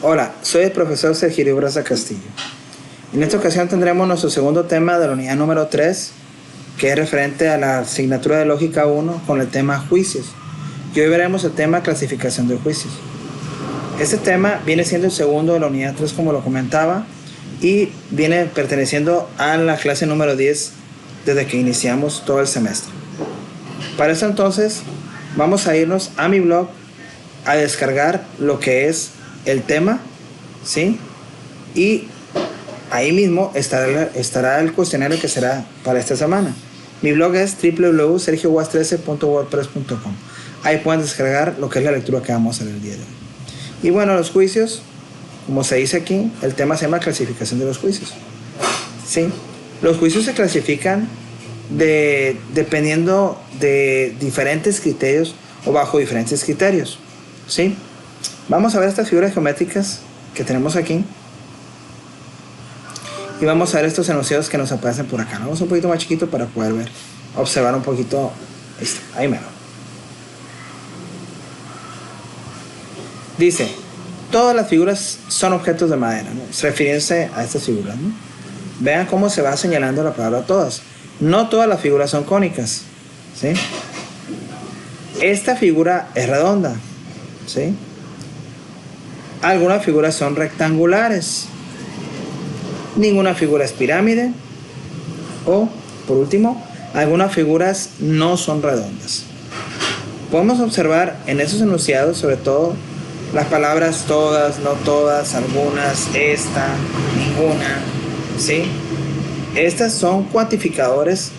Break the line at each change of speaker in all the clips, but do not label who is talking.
Hola, soy el profesor Sergio Braza Castillo. En esta ocasión tendremos nuestro segundo tema de la unidad número 3, que es referente a la asignatura de Lógica 1 con el tema juicios. Y hoy veremos el tema clasificación de juicios. Este tema viene siendo el segundo de la unidad 3, como lo comentaba, y viene perteneciendo a la clase número 10 desde que iniciamos todo el semestre. Para eso entonces vamos a irnos a mi blog a descargar lo que es el tema, ¿sí? Y ahí mismo estará el cuestionario que será para esta semana. Mi blog es www.sergiowas13.wordpress.com. Ahí pueden descargar lo que es la lectura que vamos a hacer el día de hoy. Y bueno, los juicios, como se dice aquí, el tema se llama clasificación de los juicios, ¿sí? Los juicios se clasifican dependiendo de diferentes criterios o bajo diferentes criterios, ¿sí? Vamos a ver estas figuras geométricas que tenemos aquí y vamos a ver estos enunciados que nos aparecen por acá. Vamos un poquito más chiquito para poder ver, observar un poquito esto. Ahí mero. Dice, todas las figuras son objetos de madera, ¿no? Refiriéndose a estas figuras, ¿no? Vean cómo se va señalando la palabra todas. No todas las figuras son cónicas, ¿sí? Esta figura es redonda, ¿sí? Algunas figuras son rectangulares. Ninguna figura es pirámide. O, por último, algunas figuras no son redondas. Podemos observar en esos enunciados, sobre todo, las palabras todas, no todas, algunas, esta, ninguna, ¿sí? Estas son cuantificadores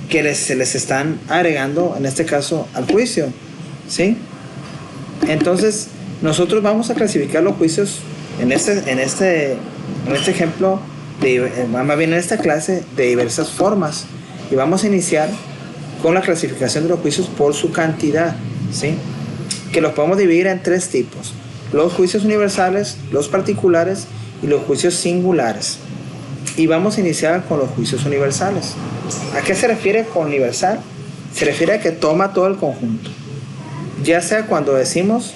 que se les están agregando, en este caso, al juicio, ¿sí? Entonces, nosotros vamos a clasificar los juicios en este ejemplo, más bien en esta clase, de diversas formas. Y vamos a iniciar con la clasificación de los juicios por su cantidad, ¿sí? Que los podemos dividir en tres tipos: los juicios universales, los particulares y los juicios singulares. Y vamos a iniciar con los juicios universales. ¿A qué se refiere con universal? Se refiere a que toma todo el conjunto, ya sea cuando decimos,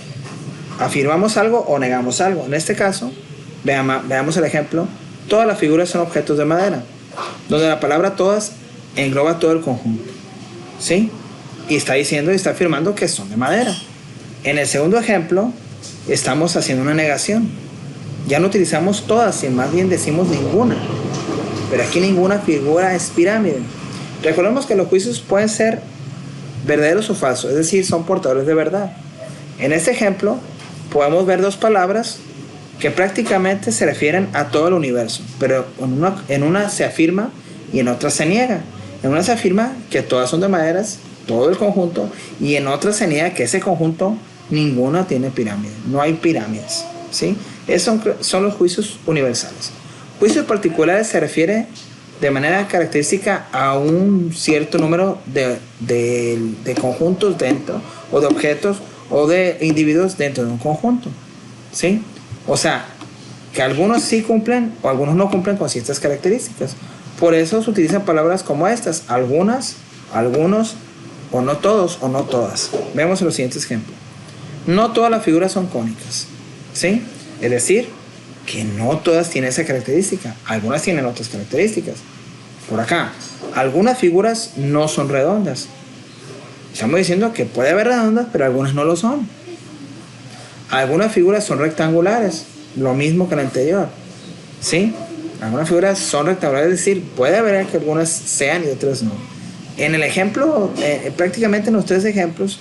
afirmamos algo o negamos algo. En este caso, veamos el ejemplo. Todas las figuras son objetos de madera, donde la palabra todas engloba todo el conjunto, ¿sí? Y está diciendo y está afirmando que son de madera. En el segundo ejemplo, estamos haciendo una negación. Ya no utilizamos todas, sino más bien decimos ninguna. Pero aquí ninguna figura es pirámide. Recordemos que los juicios pueden ser verdaderos o falsos, es decir, son portadores de verdad. En este ejemplo, podemos ver dos palabras que prácticamente se refieren a todo el universo, pero en una se afirma y en otra se niega. En una se afirma que todas son de maderas, todo el conjunto, y en otra se niega que ese conjunto, ninguna tiene pirámide, no hay pirámides, ¿sí? Esos son los juicios universales. Juicios particulares se refiere de manera característica a un cierto número de conjuntos dentro, o de objetos, o de individuos dentro de un conjunto, ¿sí? O sea, que algunos sí cumplen o algunos no cumplen con ciertas características. Por eso se utilizan palabras como estas: algunas, algunos, o no todos, o no todas. Vemos en los siguientes ejemplos. No todas las figuras son cónicas, ¿sí? Es decir, que no todas tienen esa característica. Algunas tienen otras características. Por acá, algunas figuras no son redondas. Estamos diciendo que puede haber redondas, pero algunas no lo son. Algunas figuras son rectangulares, lo mismo que la anterior, ¿sí? Algunas figuras son rectangulares, es decir, puede haber que algunas sean y otras no. En el ejemplo, prácticamente en los tres ejemplos,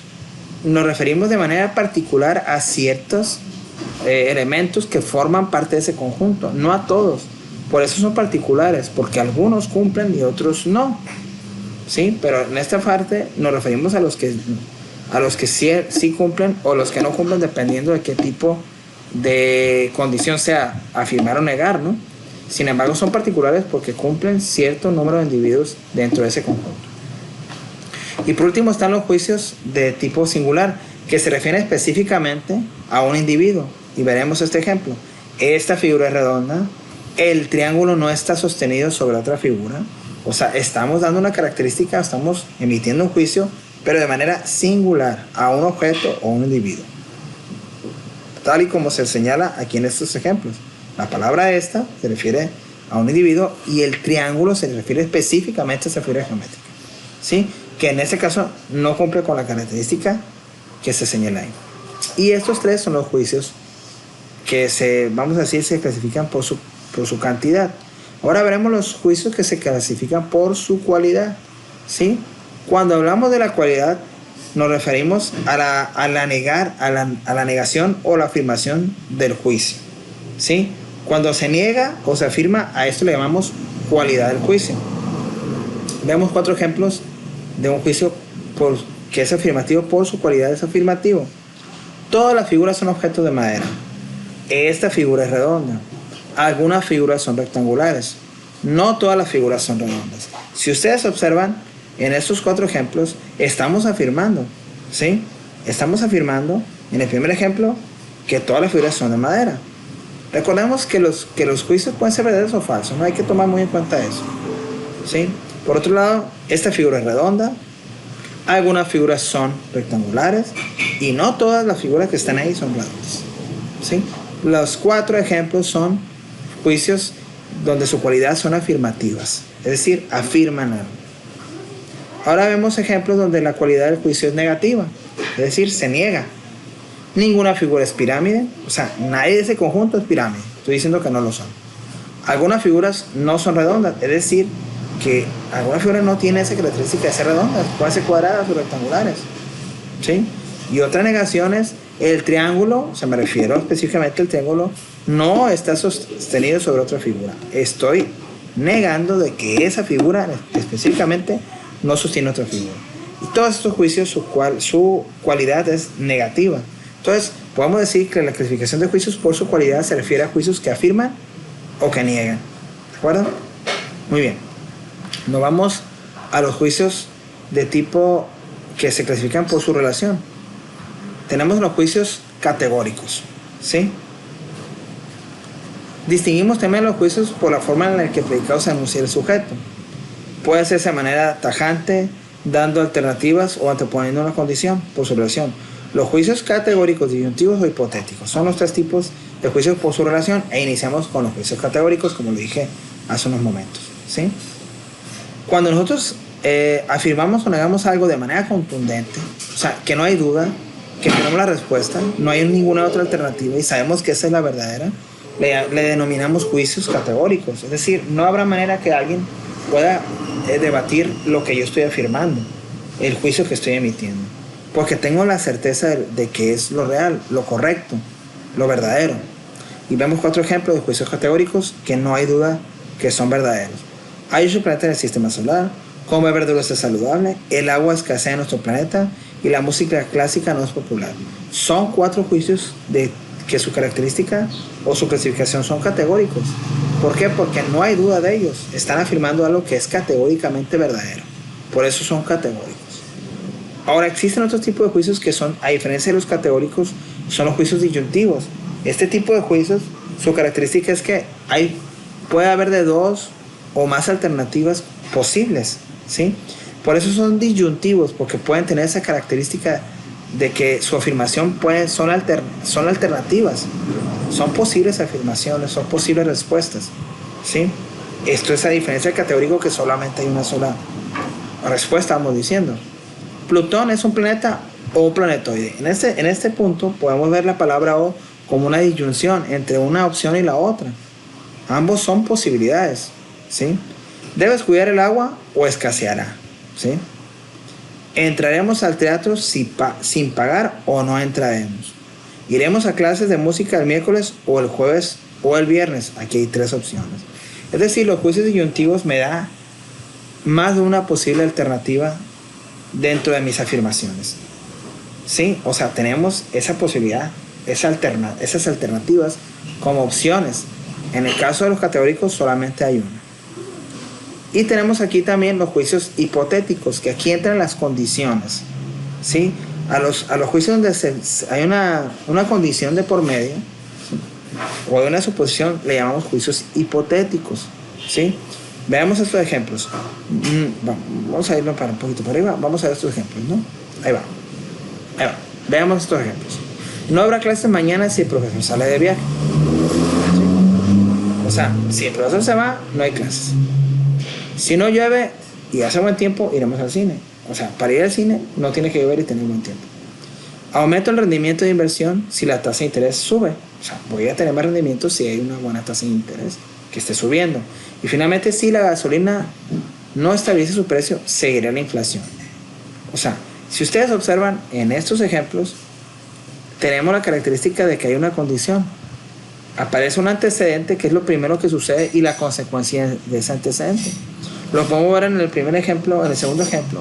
nos referimos de manera particular a ciertos elementos que forman parte de ese conjunto, no a todos. Por eso son particulares, porque algunos cumplen y otros no, ¿sí? Pero en esta parte nos referimos a los que sí cumplen o los que no cumplen, dependiendo de qué tipo de condición sea, afirmar o negar, ¿no? Sin embargo, son particulares porque cumplen cierto número de individuos dentro de ese conjunto. Y por último están los juicios de tipo singular, que se refieren específicamente a un individuo. Y veremos este ejemplo. Esta figura es redonda, el triángulo no está sostenido sobre otra figura. O sea, estamos dando una característica, estamos emitiendo un juicio, pero de manera singular a un objeto o un individuo. tal y como se señala aquí en estos ejemplos. La palabra esta se refiere a un individuo y el triángulo se refiere específicamente a esa figura geométrica, ¿sí? Que en este caso no cumple con la característica que se señala ahí. Y estos tres son los juicios que vamos a decir, se clasifican por su cantidad. Ahora veremos los juicios que se clasifican por su cualidad, ¿sí? Cuando hablamos de la cualidad, nos referimos a la negación o la afirmación del juicio, ¿sí? Cuando se niega o se afirma, a esto le llamamos cualidad del juicio. Veamos 4 ejemplos de un juicio que es afirmativo por su cualidad es afirmativo. Todas las figuras son objetos de madera. Esta figura es redonda. Algunas figuras son rectangulares. No todas las figuras son redondas. Si ustedes observan, en estos 4 ejemplos, estamos afirmando, ¿sí? Estamos afirmando, en el primer ejemplo, que todas las figuras son de madera. Recordemos que los juicios pueden ser verdaderos o falsos. No hay que tomar muy en cuenta eso, ¿sí? Por otro lado, esta figura es redonda. Algunas figuras son rectangulares. Y no todas las figuras que están ahí son redondas, ¿sí? Los 4 ejemplos son juicios donde su cualidad son afirmativas, es decir, afirman algo. Ahora vemos ejemplos donde la cualidad del juicio es negativa, es decir, se niega. Ninguna figura es pirámide, o sea, nadie de ese conjunto es pirámide, estoy diciendo que no lo son. Algunas figuras no son redondas, es decir, que algunas figuras no tienen esa característica de ser redondas, pueden ser cuadradas o rectangulares, ¿sí? Y otra negación es el triángulo, o sea, me refiero específicamente al triángulo, no está sostenido sobre otra figura. Estoy negando de que esa figura específicamente no sostiene otra figura. Y todos estos juicios, su cualidad es negativa. Entonces, podemos decir que la clasificación de juicios por su cualidad se refiere a juicios que afirman o que niegan. ¿De acuerdo? Muy bien. Nos vamos a los juicios de tipo que se clasifican por su relación. Tenemos los juicios categóricos, ¿sí? Distinguimos también los juicios por la forma en la que el predicado se anuncia el sujeto. Puede hacerse de manera tajante, dando alternativas o anteponiendo una condición por su relación. Los juicios categóricos, disyuntivos o hipotéticos son los 3 tipos de juicios por su relación, e iniciamos con los juicios categóricos, como lo dije hace unos momentos, ¿sí? Cuando nosotros afirmamos o negamos algo de manera contundente, o sea, que no hay duda, que tenemos la respuesta, no hay ninguna otra alternativa y sabemos que esa es la verdadera, le denominamos juicios categóricos. Es decir, no habrá manera que alguien pueda debatir lo que yo estoy afirmando, el juicio que estoy emitiendo, porque tengo la certeza de que es lo real, lo correcto, lo verdadero. Y vemos 4 ejemplos de juicios categóricos que no hay duda que son verdaderos. Hay otro planeta en el sistema solar, comer verduras es saludable, el agua escasea en nuestro planeta y la música clásica no es popular. Son 4 juicios que su característica o su clasificación son categóricos. ¿Por qué? Porque no hay duda de ellos. Están afirmando algo que es categóricamente verdadero. Por eso son categóricos. Ahora, existen otros tipos de juicios que son, a diferencia de los categóricos, son los juicios disyuntivos. Este tipo de juicios, su característica es que puede haber de 2 o más alternativas posibles, ¿sí? Por eso son disyuntivos, porque pueden tener esa característica de que su afirmación son alternativas, son posibles afirmaciones, son posibles respuestas, ¿sí? Esto es a diferencia del categórico, que solamente hay una sola respuesta, vamos diciendo. Plutón es un planeta o un planetoide. En este punto podemos ver la palabra O como una disyunción entre una opción y la otra. Ambos son posibilidades, ¿sí? Debes cuidar el agua o escaseará, ¿sí? Entraremos al teatro sin pagar o no entraremos. Iremos a clases de música el miércoles o el jueves o el viernes. Aquí hay 3 opciones. Es decir, los juicios disyuntivos me da más de una posible alternativa dentro de mis afirmaciones, ¿sí? O sea, tenemos esa posibilidad, esas alternativas como opciones. En el caso de los categóricos solamente hay una. Y tenemos aquí también los juicios hipotéticos, que aquí entran las condiciones, ¿sí? A los juicios donde hay una condición de por medio, ¿sí? O hay una suposición, le llamamos juicios hipotéticos, ¿sí? Veamos estos ejemplos. Vamos a irnos para un poquito para arriba. Vamos a ver estos ejemplos, ¿no? Ahí va. Veamos estos ejemplos. No habrá clases mañana si el profesor sale de viaje. ¿Sí? O sea, si el profesor se va, no hay clases. Si no llueve y hace buen tiempo, iremos al cine. O sea, para ir al cine no tiene que llover y tener buen tiempo. Aumento el rendimiento de inversión si la tasa de interés sube. O sea, voy a tener más rendimiento si hay una buena tasa de interés que esté subiendo. Y finalmente, si la gasolina no estabiliza su precio, seguirá la inflación. O sea, si ustedes observan en estos ejemplos, tenemos la característica de que hay una condición. Aparece un antecedente que es lo primero que sucede y la consecuencia de ese antecedente. Lo podemos ver en el primer ejemplo, en el segundo ejemplo.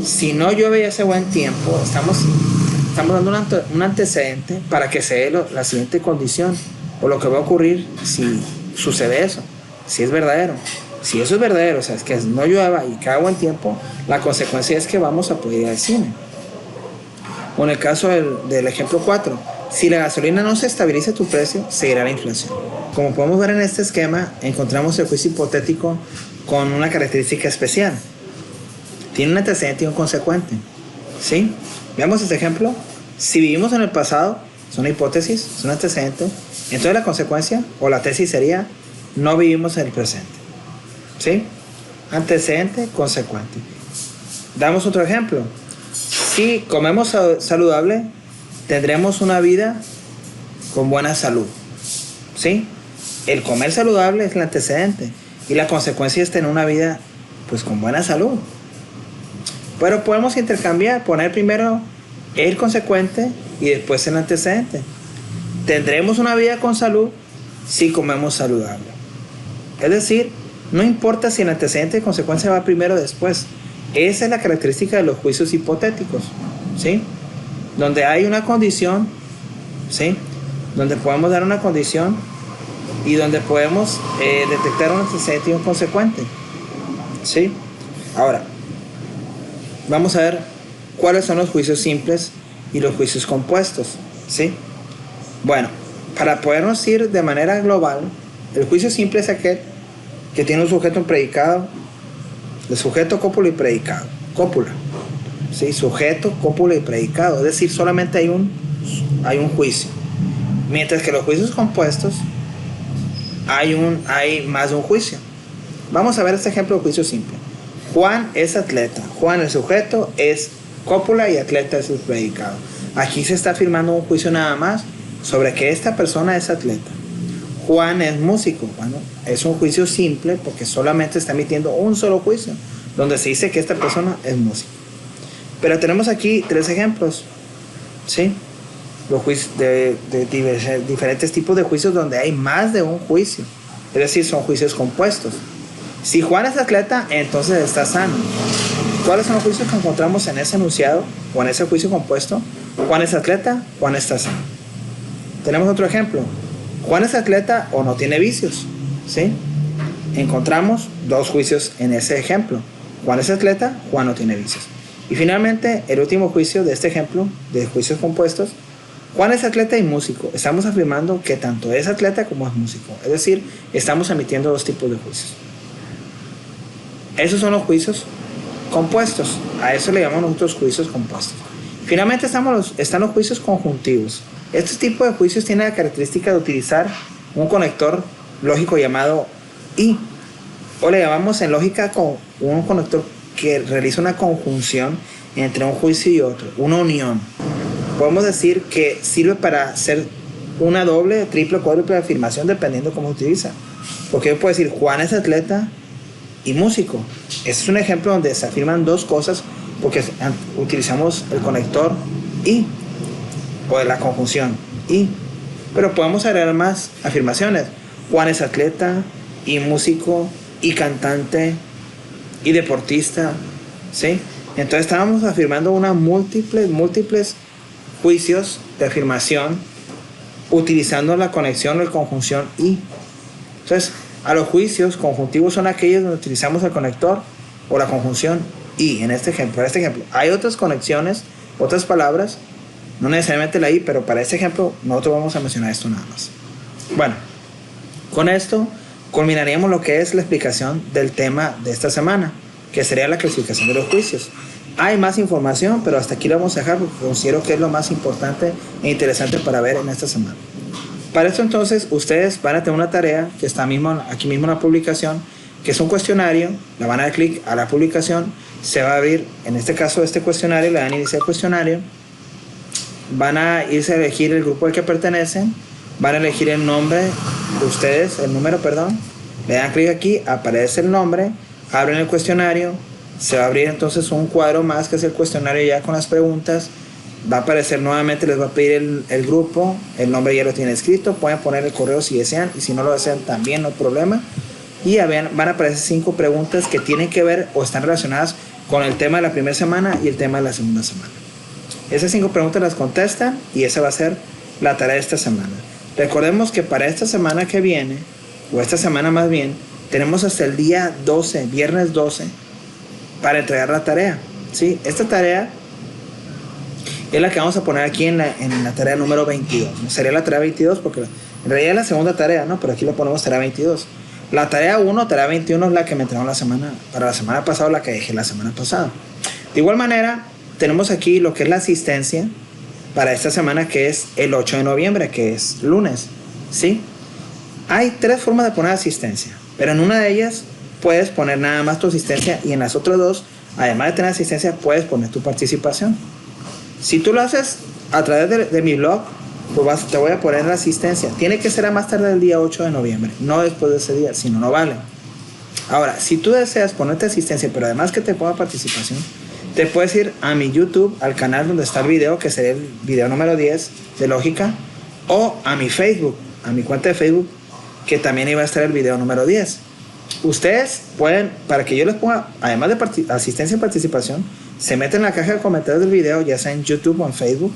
Si no llueve y hace buen tiempo, estamos dando un antecedente para que se dé la siguiente condición o lo que va a ocurrir si sucede eso, si es verdadero. Si eso es verdadero, o sea, es que no llueva y que haga buen tiempo, la consecuencia es que vamos a poder ir al cine. O en el caso del ejemplo 4, si la gasolina no se estabiliza tu precio, seguirá la inflación. Como podemos ver en este esquema, encontramos el juicio hipotético con una característica especial. Tiene un antecedente y un consecuente. ¿Sí? Veamos este ejemplo. Si vivimos en el pasado, es una hipótesis, es un antecedente. Entonces la consecuencia o la tesis sería, no vivimos en el presente. ¿Sí? Antecedente, consecuente. Damos otro ejemplo. Si comemos saludable, tendremos una vida con buena salud. ¿Sí? El comer saludable es el antecedente y la consecuencia es tener una vida pues con buena salud. Pero podemos intercambiar, poner primero el consecuente y después el antecedente. Tendremos una vida con salud si comemos saludable. Es decir, no importa si el antecedente y consecuencia va primero o después. Esa es la característica de los juicios hipotéticos, ¿sí? Donde hay una condición, ¿sí? Donde podemos dar una condición y donde podemos detectar un antecedente y un consecuente, ¿sí? Ahora, vamos a ver cuáles son los juicios simples y los juicios compuestos, ¿sí? Bueno, para podernos ir de manera global, el juicio simple es aquel que tiene un sujeto, un predicado, el sujeto, cópula y predicado. Cópula, ¿sí? Sujeto, cópula y predicado. Es decir, solamente hay un juicio. Mientras que los juicios compuestos hay más de un juicio. Vamos a ver este ejemplo de juicio simple. Juan es atleta. Juan, el sujeto, es cópula y atleta es el predicado. Aquí se está afirmando un juicio nada más sobre que esta persona es atleta. Juan es músico. Bueno, es un juicio simple porque solamente está emitiendo un solo juicio, donde se dice que esta persona es músico. Pero tenemos aquí 3 ejemplos, ¿sí? Los juicios de diferentes tipos de juicios donde hay más de un juicio. Es decir, son juicios compuestos. Si Juan es atleta, entonces está sano. ¿Cuáles son los juicios que encontramos en ese enunciado o en ese juicio compuesto? Juan es atleta, Juan está sano. Tenemos otro ejemplo. Juan es atleta o no tiene vicios, ¿sí? Encontramos 2 juicios en ese ejemplo. Juan es atleta, Juan no tiene vicios. Y finalmente, el último juicio de este ejemplo de juicios compuestos, Juan es atleta y músico. Estamos afirmando que tanto es atleta como es músico. Es decir, estamos emitiendo 2 tipos de juicios. Esos son los juicios compuestos. A eso le llamamos nosotros juicios compuestos. Finalmente están los juicios conjuntivos. Este tipo de juicios tiene la característica de utilizar un conector lógico llamado y, o le llamamos en lógica con un conector que realiza una conjunción entre un juicio y otro, una unión. Podemos decir que sirve para hacer una doble, triple, cuádruple afirmación dependiendo cómo se utiliza. Porque yo puedo decir Juan es atleta y músico. Este es un ejemplo donde se afirman 2 cosas porque utilizamos el conector y o de la conjunción y, pero podemos agregar más afirmaciones. Juan es atleta y músico y cantante y deportista, ¿sí? Entonces estábamos afirmando múltiples juicios de afirmación utilizando la conexión o la conjunción y. Entonces, a los juicios conjuntivos son aquellos donde utilizamos el conector o la conjunción y. En este ejemplo, hay otras conexiones, otras palabras, no necesariamente la I, pero para este ejemplo nosotros vamos a mencionar esto nada más. Bueno, con esto culminaríamos lo que es la explicación del tema de esta semana, que sería la clasificación de los juicios. Hay más información, pero hasta aquí lo vamos a dejar porque considero que es lo más importante e interesante para ver en esta semana. Para esto entonces ustedes van a tener una tarea que está aquí mismo en la publicación, que es un cuestionario. Le van a dar clic a la publicación, se va a abrir, en este caso este cuestionario, le dan a iniciar el cuestionario, van a irse a elegir el grupo al que pertenecen, van a elegir el nombre de ustedes, el número, perdón, le dan clic aquí, aparece el nombre, abren el cuestionario, se va a abrir entonces un cuadro más que es el cuestionario ya con las preguntas, va a aparecer nuevamente, les va a pedir el grupo, el nombre ya lo tiene escrito, pueden poner el correo si desean y si no lo desean también no hay problema, y van a aparecer 5 preguntas que tienen que ver o están relacionadas con el tema de la primera semana y el tema de la segunda semana. Esas 5 preguntas las contestan y esa va a ser la tarea de esta semana. Recordemos que para esta semana que viene, o esta semana más bien, tenemos hasta el día 12, viernes 12, para entregar la tarea, ¿sí? Esta tarea es la que vamos a poner aquí en la tarea número 22. Sería la tarea 22 porque en realidad es la segunda tarea, ¿no? Pero aquí lo ponemos tarea 22. La tarea 1, tarea 21 es la que me entregaron para la semana pasada, la que dejé la semana pasada. De igual manera, tenemos aquí lo que es la asistencia para esta semana, que es el 8 de noviembre, que es lunes, ¿sí? Hay 3 formas de poner asistencia, pero en una de ellas puedes poner nada más tu asistencia y en las otras 2, además de tener asistencia, puedes poner tu participación. Si tú lo haces a través de mi blog, pues te voy a poner la asistencia. Tiene que ser a más tarde del día 8 de noviembre, no después de ese día, si no, no vale. Ahora, si tú deseas ponerte asistencia, pero además que te ponga participación, te puedes ir a mi YouTube, al canal donde está el video, que sería el video número 10 de lógica, o a mi Facebook, a mi cuenta de Facebook, que también iba a estar el video número 10. Ustedes pueden, para que yo les ponga, además de asistencia y participación, se meten en la caja de comentarios del video, ya sea en YouTube o en Facebook,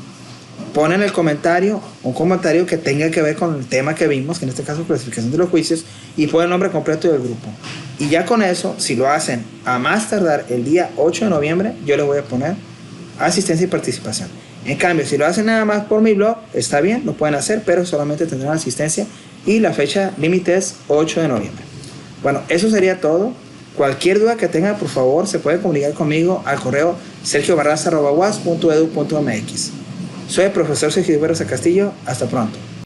ponen el comentario, un comentario que tenga que ver con el tema que vimos, que en este caso clasificación de los juicios, y ponen el nombre completo del grupo. Y ya con eso, si lo hacen a más tardar el día 8 de noviembre, yo les voy a poner asistencia y participación. En cambio, si lo hacen nada más por mi blog, está bien, lo pueden hacer, pero solamente tendrán asistencia y la fecha límite es 8 de noviembre. Bueno, eso sería todo. Cualquier duda que tengan, por favor, se puede comunicar conmigo al correo sergiobarraza@uas.edu.mx. Soy el profesor Sergio Barraza Castillo. Hasta pronto.